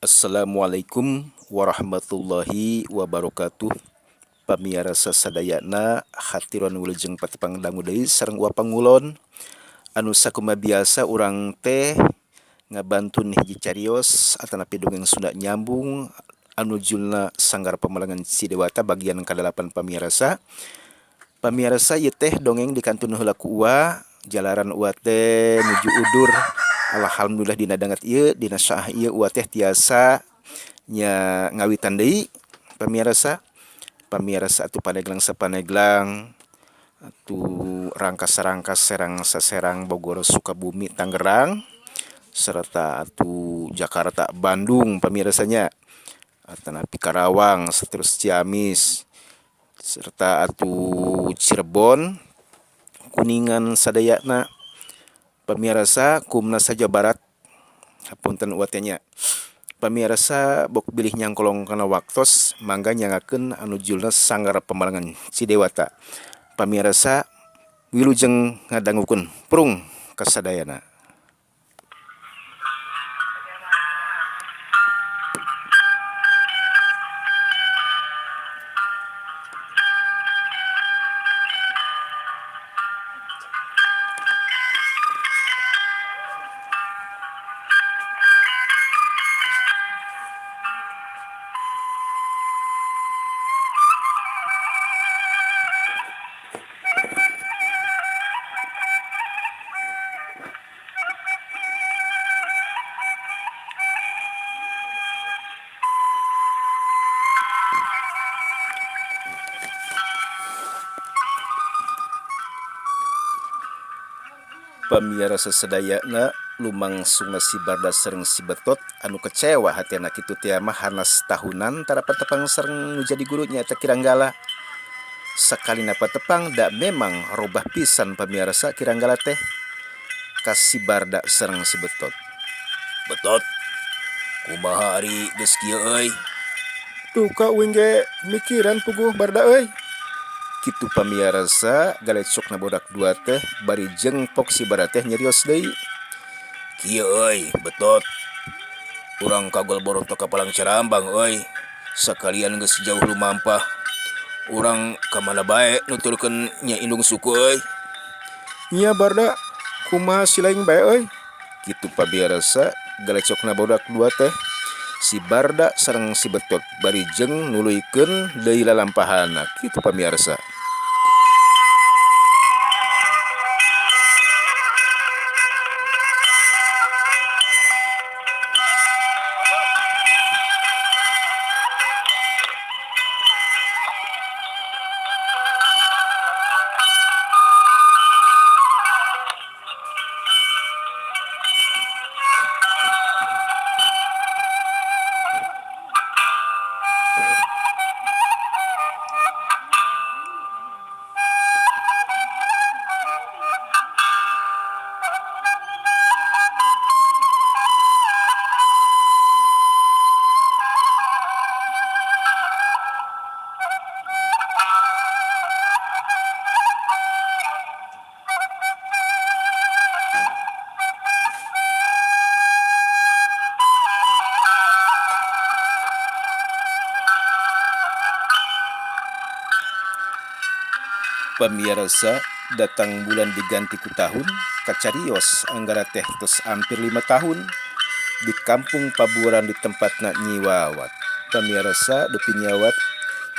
Assalamualaikum warahmatullahi wabarakatuh. Pamirsa sadayana hatiron wilujeng patepang dangu deui sareng uap pangulon anu sakumaha biasa urang teh ngabantun hiji carios atanapi dongeng Sunda nyambung anu julna Sanggar Pamalangan Cidewata bagian ke-8 pamirsa. Pamirsa ieu teh dongeng dikantun heula ku ua jalaran ua teh nuju udur. Alhamdulillah dina dangat ieu dina saah ieu ua teh tiasa nya ngawitan deui pamirsa. Pamirsa atuh paneglang sapaneglang atuh rangkas-rangkas serang saserang Bogor Sukabumi Tangerang serta atuh Jakarta Bandung pamirsanya atanapi Karawang saterus Ciamis serta atuh Cirebon Kuningan sadayana pamirsa kumna saja barat hapunten uatnya pamirsa bok bilih nyangkolong kana waktos mangga nyangakeun anu julna Sanggar Pamalangan Cidewata. Pamirsa wilujeng ngadangukeun prung kasadayana. Pamirsa sadayana lumangsung si Barda sareng si Betot anu kecewa hatiana kitu teh mah hanas tahunan tara patepang sareng nu jadi guru nyaeta Kiranggala. Sakalina patepang da memang robah pisan pamirsa Kiranggala teh ka si Barda sareng si Betot. Betot, kumaha ari geus kieu euy? Tuh ka uing ge mikiran puguh Barda euy. Kitu pamirsa galecokna bodak dua teh bari jengpok si Barda teh nyerios deui. Kieu euy Betot, urang kagol borontok ka Palang Carambang euy. Sakalian geus jauh lumampah. Urang ka mana bae nuturkeun nya indung suku euy. Nya Barda, kumaha silaing bae euy? Kitu pamirsa galecokna bodak dua teh si Barda sareng si Betot bari jeng nuluykeun deui lalampahanna. Kitu pamirsa. Pamirsa datang bulan diganti ku tahun kacarios anggara teh tos hampir 5 tahun di kampung Pabuaran di tempatna Nyiwawat. Pamirsa depi nyawat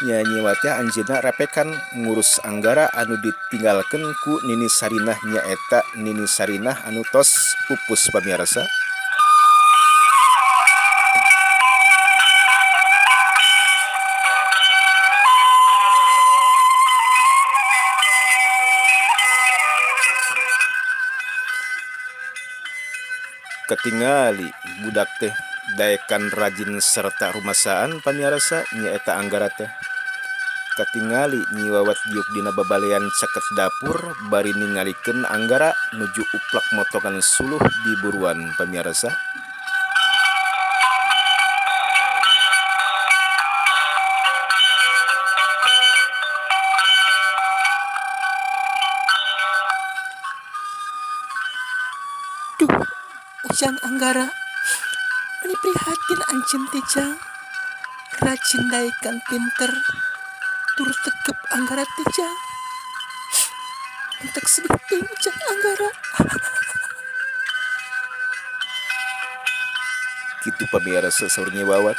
nyiwat teh anjeunna rapekan ngurus anggara anu ditinggalkeun ku Nini Sarinah nyaeta Nini Sarinah anu tos pupus pamirsa. Ketingali budak teh daekan rajin serta rumasaan pamirsa nyaeta anggara teh. Katingali Nyiwawat diuk dina babalean caket dapur bari ningalikeun anggara nuju uplak motongan suluh di buruan pamirsa. Duh, ujian anggara Ani prihatin anjeun teh Jang. Rajin daekan pinter tur tegep Anggara teh Jang. Entek sedih teuing Jang Anggara. Kitu pamirasa saur Nyi Wawat.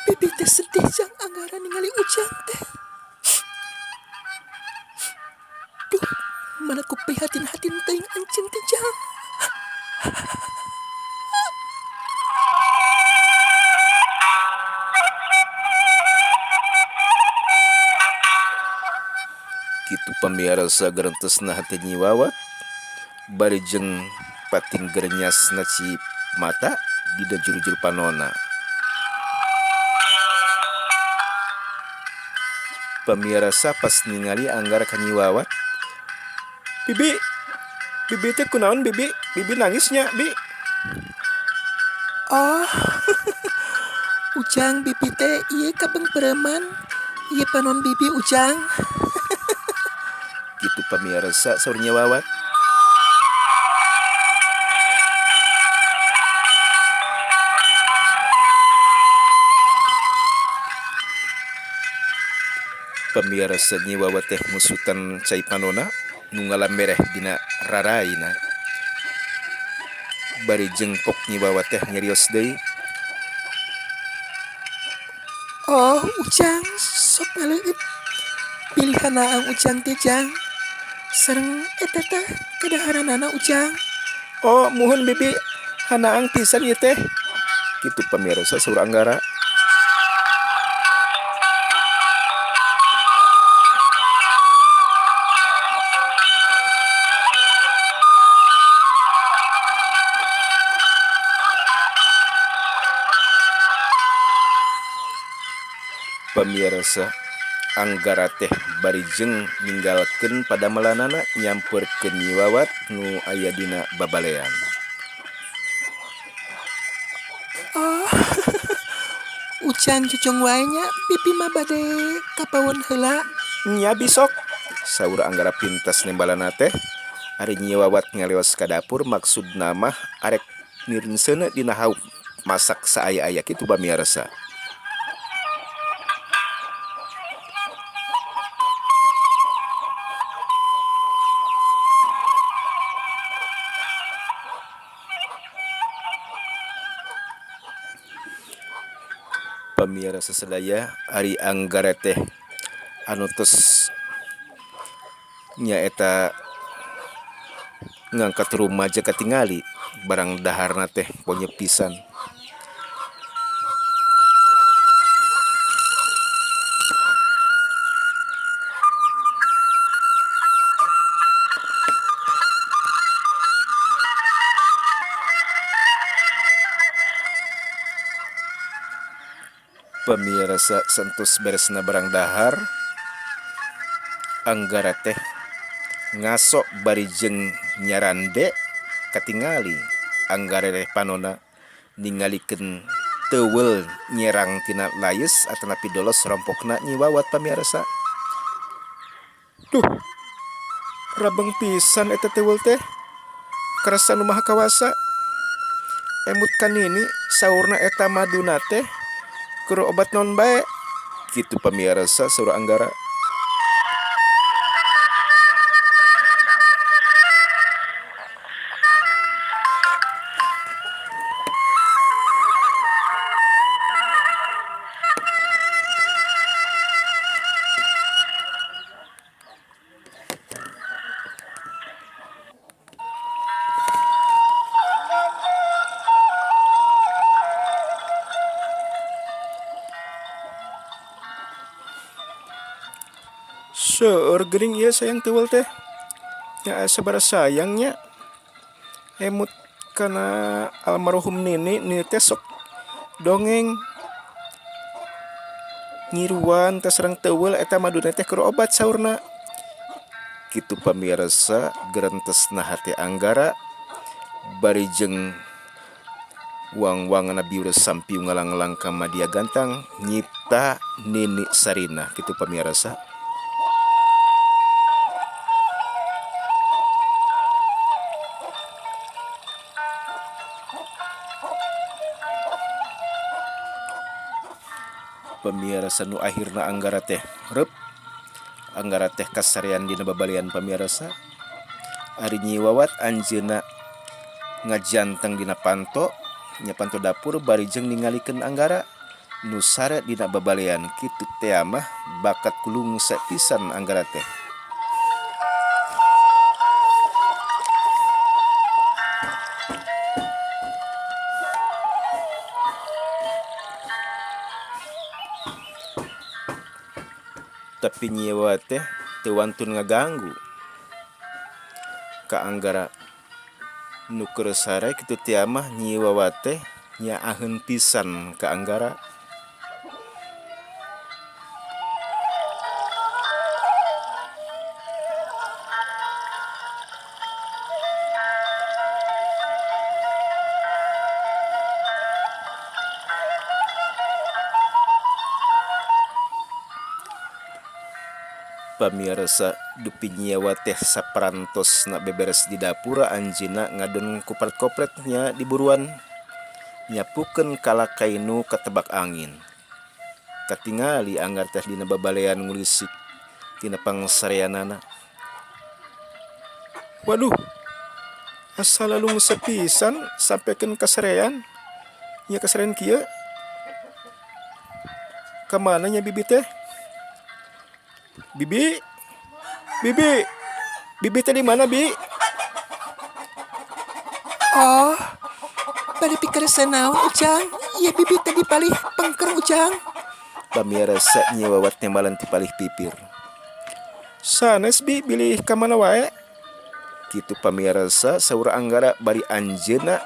Bibi teh sedih Jang Anggara ningali Ujang teh. Duh, mana ku prihatin-hatin teuing anjeun teh Jang. Kitu pamirasa gerentesna hati Nyi Wawat. Bari jeung pating gernyasna ci mata dina juru-juru panonna. Pamirasa pas ningali Anggara ka Nyi Wawat. Bibi, Bibi teh kunaon Bibi? Bibi nangisnya, Bi. Oh, Ujang bibi teh ieu kabeng preman. Ieu panon bibi Ujang. Gitu pamirasa saur Nyi Wawat. Pamirasa Nyi Wawat teh musutan cai panona nu ngalamereh dina raraina. Bari jengpok Nyi Wawat teh nyarios deui. Oh, Ujang sok ngaleut. Pilihan naang Ujang teh Jang. Sareng eta teh kadaharanana Ujang. Oh, muhun Bibi, hanaang pisan ieu teh. Kitu pamirasa saur Anggara. Pamirasa Anggara teh bari jeung ninggalkeun padamelanana nyamperkeun Nyi Wawat nu aya dina babalean. Oh, Ujang jujung wae nya bibi mah bade kapawon heula. Nya bisok, saur Anggara pintas nembalana teh. Ari Nyi Wawat ngaleos ka dapur maksudna mah arek mirinseuna dina hauk masak saaya-aya kitu pamirasa. Pamirasa sadaya ari Anggara teh anu tos nyaeta ngangkat rumah aja katingali barang daharna teh ponya pisan. Pamirasa sentus beresna barang dahar, Anggara teh ngasok bari jeung nyarande katingali. Anggara teh panona ningalikeun teuweul nyerang tina layes atanapi dolos rompokna Nyi Wawat pamirasa. Duh, rabeng pisan eta teuweul teh. Karasa nu maha kawasa. Emut kanini saurna eta maduna teh keur obat non bae. Kitu pamirasa saur Anggara. Seueur geuning ieu sayang teuweul teh. Nya sabaraha sayangnya. Emut kana almarhum nini teh sok dongeng ngiruan teh sareng teuweul eta maduna teh keur obat saurna. Kitu pamirasa gerentesna hati Anggara bari jeung wang-wang na biura sampiu ngalang-lang kama dia gantang nyipta nini sarina gitu pamirsa. Pamirsa nu akhirna anggara teh rep anggara teh kasarean dina babalian pamirsa. Ari Nyi Wawat anjeuna ngajanteng dina panto nya panto dapur barijeng ningalikeun anggara nu sare dina babalean kitu teh mah bakat kulung sapisan anggara teh. Tapi Nyi Wawat teh teu wantun ngaganggu ka anggara nu keur sare kitu teh mah Nyi Wawat teh nyaaheun pisan ka anggara. Pamirsa dupi Nyi Wawat teh saparantos na beberes di dapur anjeunna ngadon kopret-kopretnya di buruan nyapukeun kalakainu katebak angin. Katingali anggar teh dina babalean ngulisik tina pangsareanana. Waduh, asa lalung sepisan sampekeun kasarean. Nya kasarean kieu. Kamana nya bibi teh? Bibi, bibi, bibi teh di mana bi? Oh, bari pikir sanaon ujang? Iya bibi tadi palih pengker ujang. Pamirsa Nyi Wawat teh malan ti palih pipir. Sanes bi bilih ka mana wae? Kitu pamirsa saur anggara bari anjeunna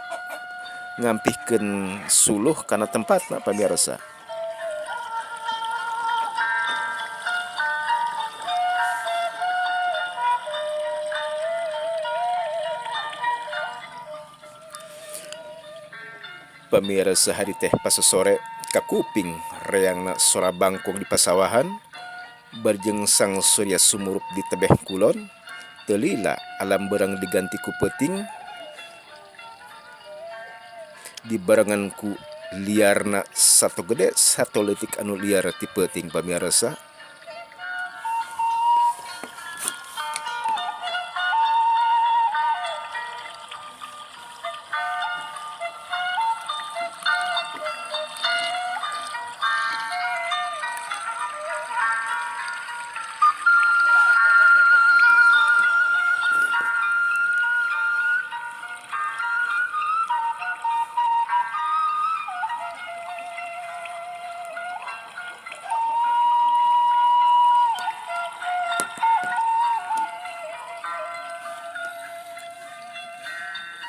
ngampihkeun suluh kana tempatna pamirsa. Pamirsa hari teh pas sore kakuping reangna sora bangkong di pasawahan barjeng sang surya sumurup di tebeh kulon teu lila alam beurang diganti ku peuting dibarengan ku liarna sato gede sato leutik anu liar ti peuting pamirsa.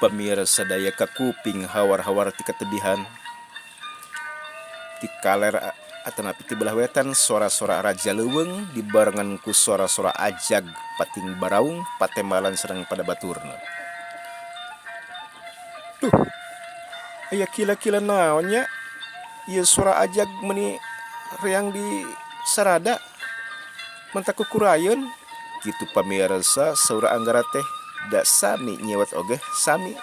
Pamirsa daya kakuping hawar-hawar ti katebihan ti kaler atanapi ti belah wetan sora-sora raja leuweung dibarengan ku sora-sora ajag pating baraung patemalan sareng pada baturna. Duh, aya kila-kila naon nya? Ieu sora ajag meuni reang di sarada manta kukurayeun kitu pamirsa saur anggara teh da sami Nyi Wawat oge sami.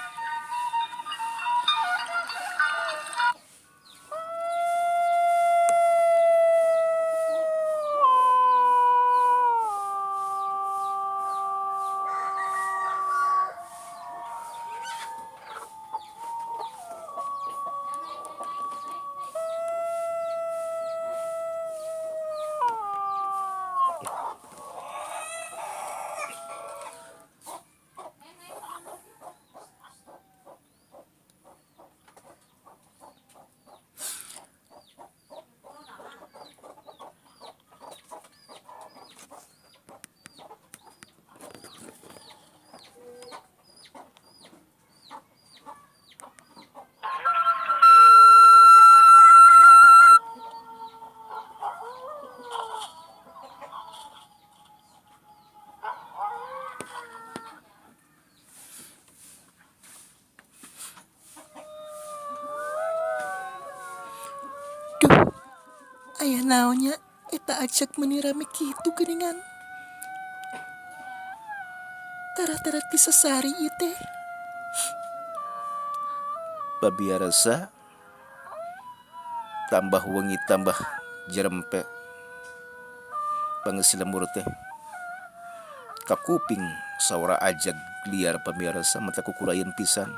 Aya naonnya eta ajak menirame kitu geuningan. Tara-tara disasari ieu teh. Pabiarasa tambah wengi tambah jerempe pangeus lembur teh kakuping saura ajag liar pabiarasa mata kukurayan pisan.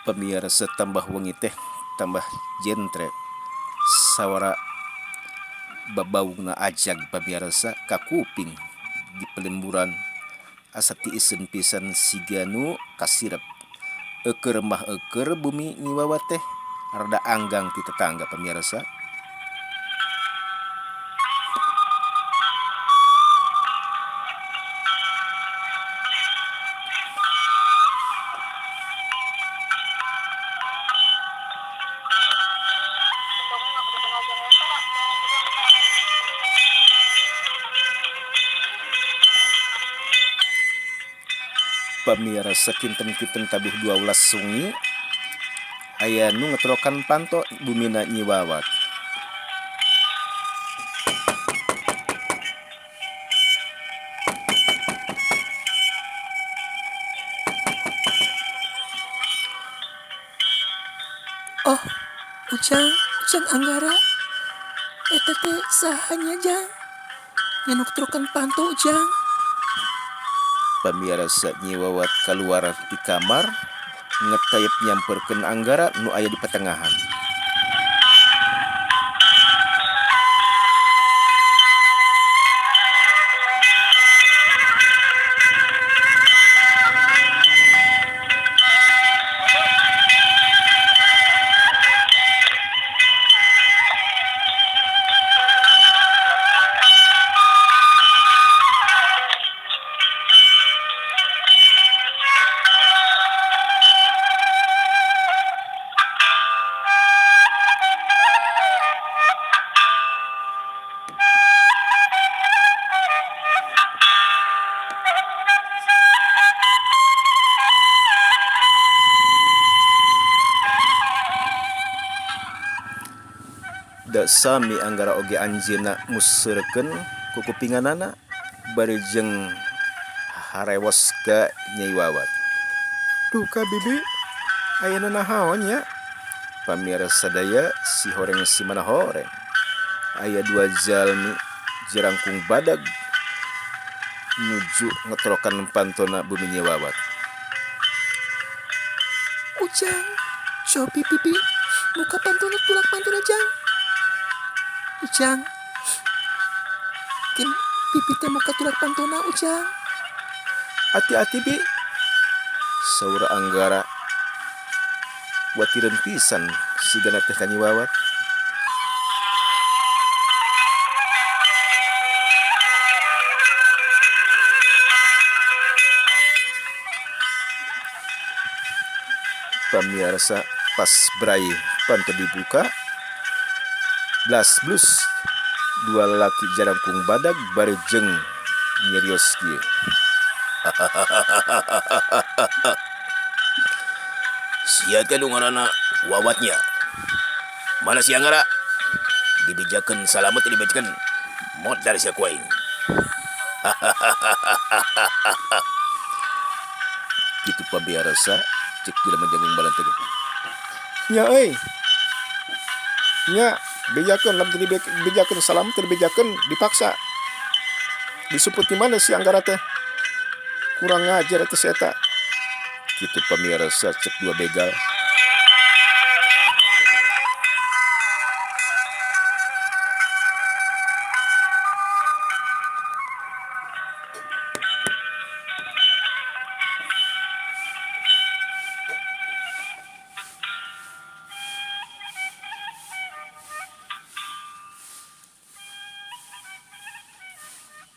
Pamirasa tambah wengi teh tambah jentre sawara babaungna ajag pamirasa kakuping di pelemburan asa tiisen pisan siganu kasirep eukeur mah eukeur bumi nyiwawa teh rada anggang ti tetangga pamirasa. Pamirasa kinten-kinten tabuh 12 sungi aya nu ngetrokan panto bumina nyiwawat. Oh, Ujang Anggara. Eta teh sahanya Jang? Nyanuk trokan panto Ujang. Pamirasa nyiwawat keluar di kamar ngetayep nyamperkeun Anggara nu aya di pertengahan. Da sami Anggara oge anjeunna museurekeun ku kupinganana bari jeung harewos ka Nyai Wawat. Duh ka bibi, aya nu nahaon nya? Pamirasa sadaya si horeng si mana horeng. Aya dua jalmi jerangkung badag nuju ngetrokan pantona bumi Nyai Wawat. Ujang, cobi bibi, muka pantona tulak pantona Jang. Ujang, kin bibi teh muka tulak pantona Ujang. Hati-hati bi, saura Anggara watireun pisan sigana teh ka Nyai Wawat. Pamirasa pas berai panto dibuka blas blus dua lelaki jarangkung badag bari jeung nyerios kieu. Sia teh nu ngaranna Wawatnya. Mana si Anggara? Dibijakeun salamet dibejakeun mot dari sia ku aing. Kitu pabiarasa cek jelema jangung balanteu. Nya euy. Nya, bejakeun lamun dibejakeun salam teu dibejakeun dipaksa. Disebut di mana si Anggara teh? Kurang ngajar eta si eta. Kitu pamirasa cek dua begal.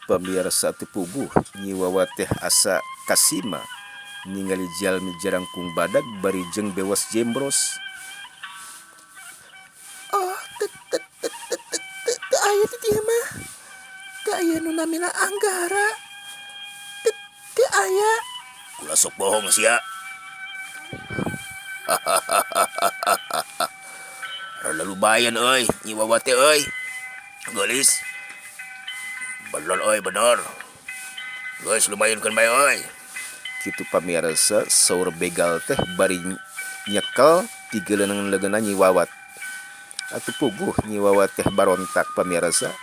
Pamirsa teu puguh nyiwawa teh asa kasima ningali jalmi jarangkung badag bari jeung bewas jembros. Oh, teu aya di dieu mah. Teu aya nu namina Anggara. Teu aya. Ulah sok bohong sia. Rada lumayan euy, nyi Wawa teh euy. Gelis. Bener euy, bener. Geus lumayan kan bae euy. Kitu pamirsa saur begal teh bari nyekel ti geuleunang-leungeunna Nyi Wawat. Atuh puguh Nyi Wawat teh barontak pamirsa.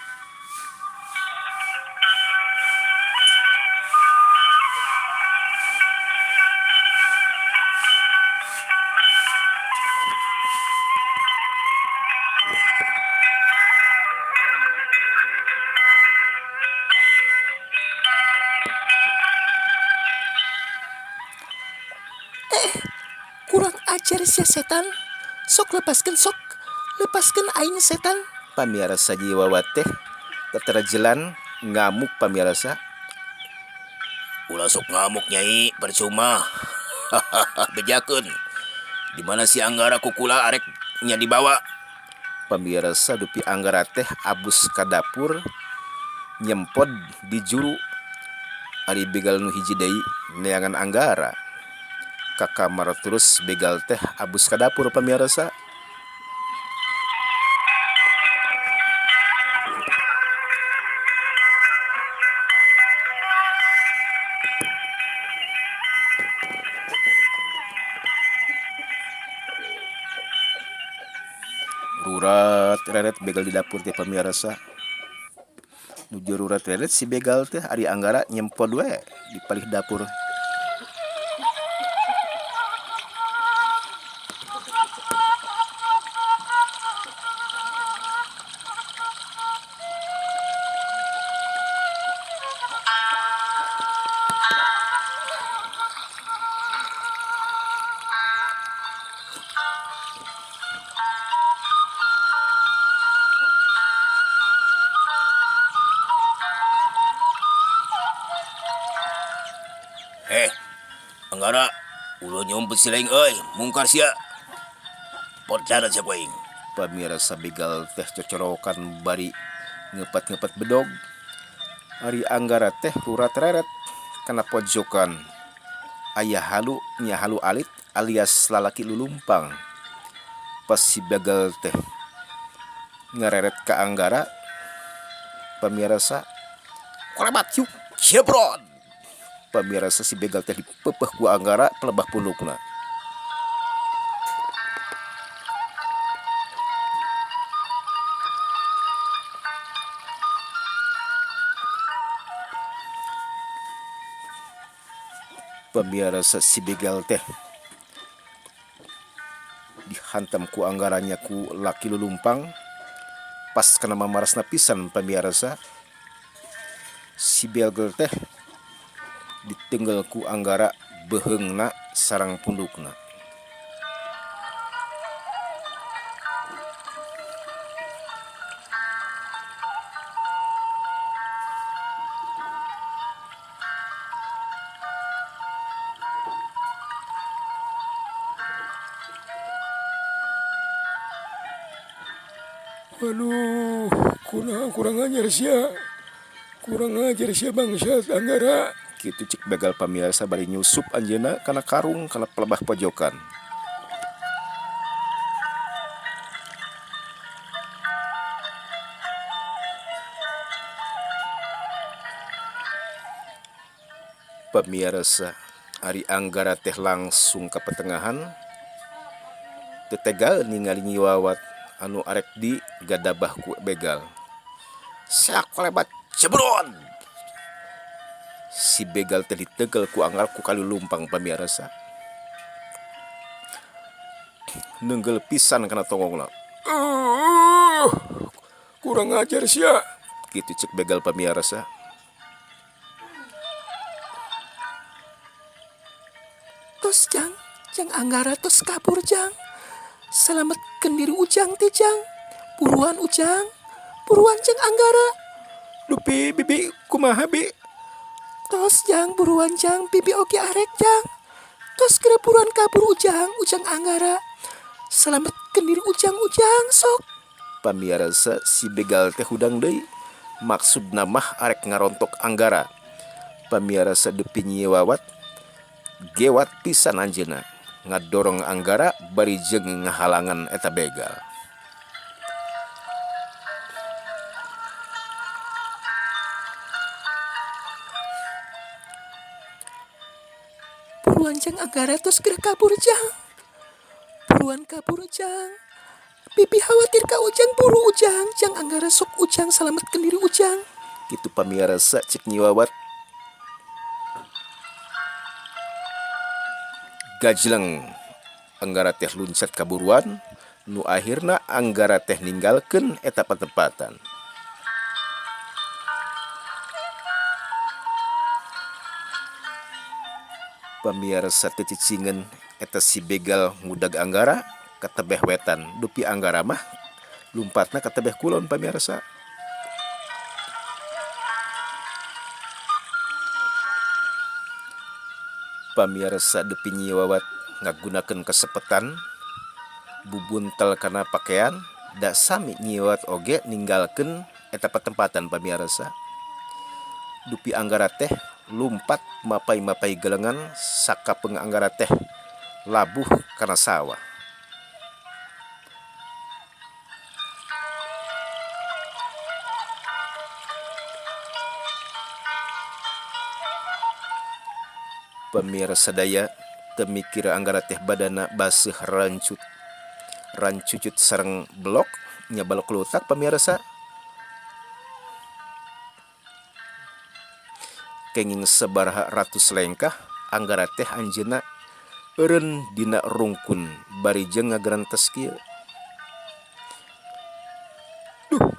Kurang ajar sia setan. Sok lepaskeun aing setan. Pamirsa Nyi Wawat teh teterajelan ngamuk pamirsa. Ulah sok ngamuk nyai, percuma. Bejakeun. Di mana si Anggara kukula arek nya dibawa. Pamirsa dupi Anggara teh abus ka dapur nyempod di juru. Ari begal nu hiji deui neangan Anggara. Ka kamar terus begal teh abus ka dapur pamirsa. Rurat reret begal di dapur teh pamirsa. Nuju rurat reret si begal teh ari Anggara nyempod we di palih dapur. Anggara, ulah nyompet si laing euy, mungkar sia. Porcara sia kuing. Pamirsa begal teh cocorokan bari ngeupat-ngeupat bedog. Ari Anggara teh rurat reret kana pojokan. Aya halu nya halu alit alias lalaki lulumpang. Pas si begal teh ngareret ka Anggara, pamirsa kolebat yuk jebron. Pamirsa si begal teh dipepeh ku Anggara pelebah pundukna. Pamirsa si begal teh dihantam ku Anggaranya ku laki lulumpang. Pas kena mamarasna pisan pamirsa. Si begal teh ditinggal ku Anggara beheungna sareng pundukna. Waduh, kurang ajar sia bangsat Anggara. Kitu cik begal pamirsa bari nyusup anjeunna kana karung kana pelebah pojokan. Pamirsa ari Anggara teh langsung ka petengahan. Teu tega ningali Nyi Wawat anu arek di gadabah ku begal. Sak kolebat jebron. Si begal teh ditegel ku Anggara ku kalulumpang pamirsa. Neunggel pisan kana tongongna. Kurang ajar sia. Kitu cek begal pamirsa. Tos jang Anggara tos kabur jang. Selamatkeun diri Ujang teh jang. Buruan Ujang. Buruan jang Anggara. Dupi bibi kumaha bi? Tos jang buruan jang bibi oke arek jang. Tos kira buruan kabur ujang Anggara. Selamat kendiri ujang sok. Pamiarsa si begal teh hudang deui. Maksud namah arek ngarontok Anggara. Pamiarsa depi nyiwawat gewat pisan anjeuna ngadorong Anggara bari jeung ngahalangan eta begal. Buruan jang Anggara tos kira kabur jang. Buruan kabur ujang. Bibi khawatir ka ujang buru ujang. Jang Anggara sok ujang selamatkan diri ujang. Kitu pamiarsa cek nyiwawat. Gajleng Anggara teh luncat kaburuan. Nu akhirna Anggara teh ninggalkeun eta patempatan. Pamiarsa teu cicingeun eta si begal ngudag Anggara katebeh wetan. Dupi Anggara mah lumpatna katebeh kulon pamiarsa. Pamiarsa depi nyiwawat ngagunakeun kasepetan bubuntel kana pakaian da sami nyiwawat oge ninggalkeun eta patempatan pamiarsa. Dupi Anggara teh lumpat mapai-mapai gelengan sakapeung Anggara teh labuh kana sawah. Pamirsa sadaya teu mikir Anggara teh badana baseuh rancucut sareng blok nya balok lutak pamirsa. Kenging sabaraha ratus lengkah Anggara teh anjeunna eureun dina rungkun bari jeung ngagerantes kieu. Duh,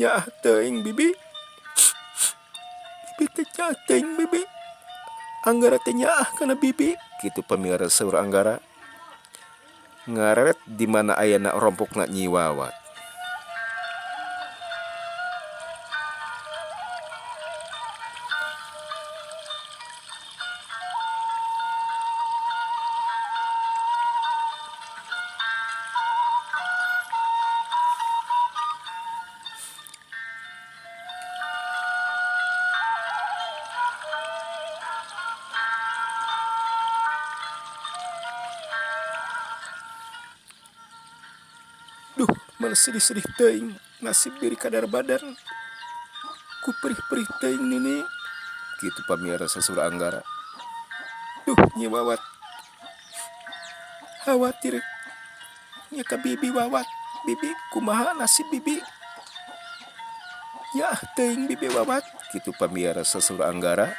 nyaah teuing bibi. Bibi teh nyaah teuing bibi. Anggara teh nyaah kana bibi. Kitu pamirsa saur Anggara. Ngaret di mana ayana rompokna nyiwawat. Duh, malah sedih-sedih teuing nasib diri kadar badan. Ku perih-perih teuing nini. Kitu pamirsa saur Anggara. Duh, nyiwawat. Khawatir nya ka bibi wawat. Bibi kumaha nasib bibi. Nyaah teuing bibi wawat. Kitu pamirsa saur Anggara.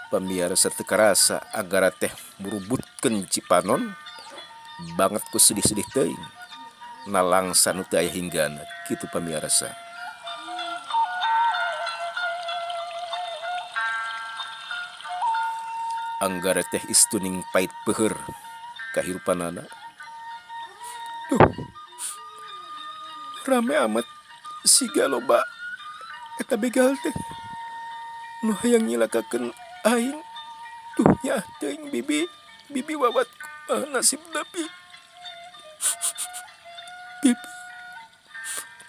Pamirsa teu karasa Anggara teh murubutkeun Cipanon banget ku sedih-sedih teuing. Nalangsa nu teu aya hinggana. Kitu pamirsa. Anggara teh istuning pait peuheur kahirupanana. Duh, rame amat siga loba eta begal teh. Nu hayang nyilakakeun aing. Duh, nyaah teuing bibi. Bibi wawat nasib nabi. Bibi,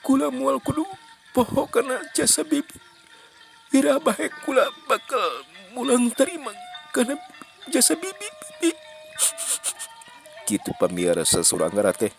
kula moal kudu poho kana jasa bibi. Ira bae kula bakal mulang terima kana jasa bibi. Bibi. Kitu pamirsa saur Anggara teh.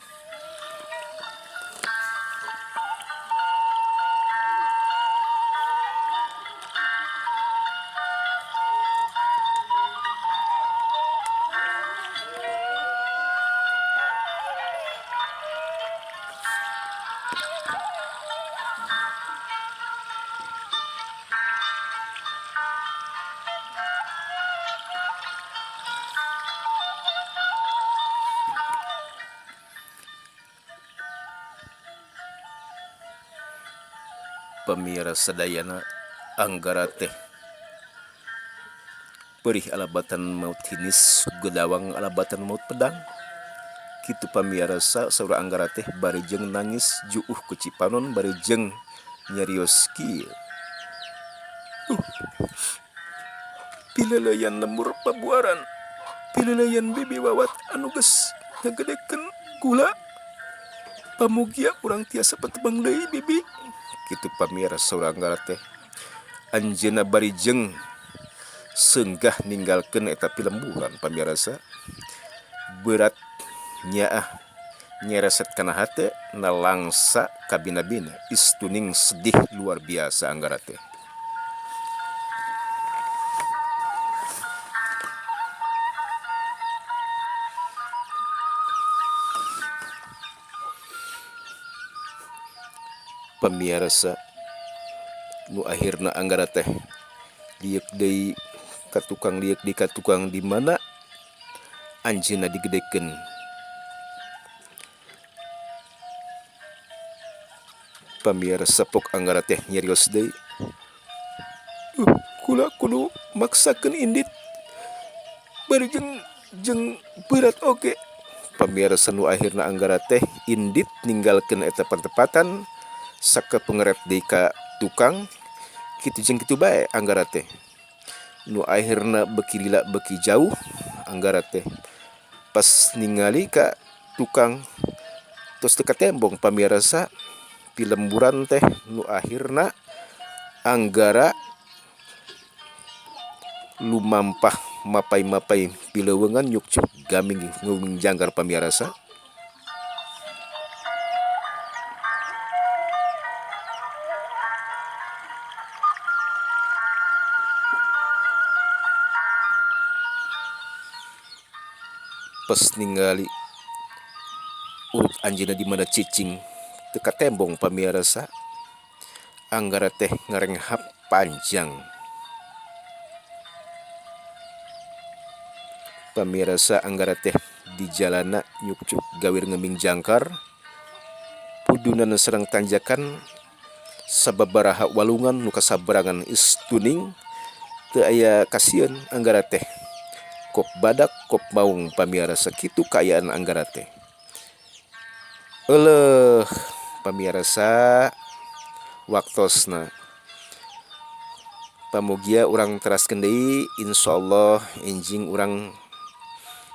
Pamirsa sadayana Anggara teh perih alabatan maut hinis gedawang alabatan maut pedang. kitu pamirasa saura anggara teh barijeng nangis juuh ku Cipanon barijeng nyarios kieu. Pileleyan lemur pabuaran, pileleyan bibi wawat anu geus ngagedekeun gula. Pamugia urang tiasa patebang deui bibi. Kitu pamirasa saura anggara teh. Anjeunna barijeng senggah ninggalkeun eta pilemburan pamirasa. Berat nyaah nyereset kana hate nalangsa kabina-bina istuning sedih luar biasa anggara teh. Pamirasa nu akhirna anggara teh liek deui ka tukang liek di ka tukang di mana anjeunna digedekeun. Pamirasa pok anggara teh nyarios deui. Kula kudu maksakeun indit barijeng jeung berat oge. Pamirasa nu akhirna anggara teh indit ninggalkeun eta pertempatan sakepengeret deui ka tukang. Kitu jeung kitu bae anggara teh. Nu akhirna beki lila beki jauh anggara teh. Pas ningali ka tukang tos teu katembong pamirasa pilemburan teh nu akhirna anggara lumampah mapai-mapai pileuweungan nyukcuk gaming ngeuwing janggar pamirasa. Pas ningali urut anjeunna di mana cicing teu katembong pamirasa anggara teh ngarenghap panjang. Pamirasa anggara teh di jalana nyukcuk gawir ngeming jangkar puduna sareng tanjakan sababaraha walungan nu kasabarangan istuning teu aya kasieun anggara teh. Kop badak kop maung pamirasa kitu kaayaan anggara teh. Euleuh pamirasa waktosna. Pamugia urang teraskeun deui insyaallah enjing urang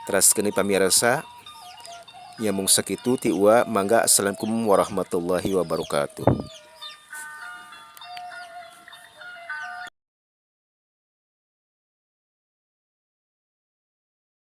teraskeun deui pamirasa. Nya mung sakitu ti ua mangga assalamualaikum warahmatullahi wabarakatuh.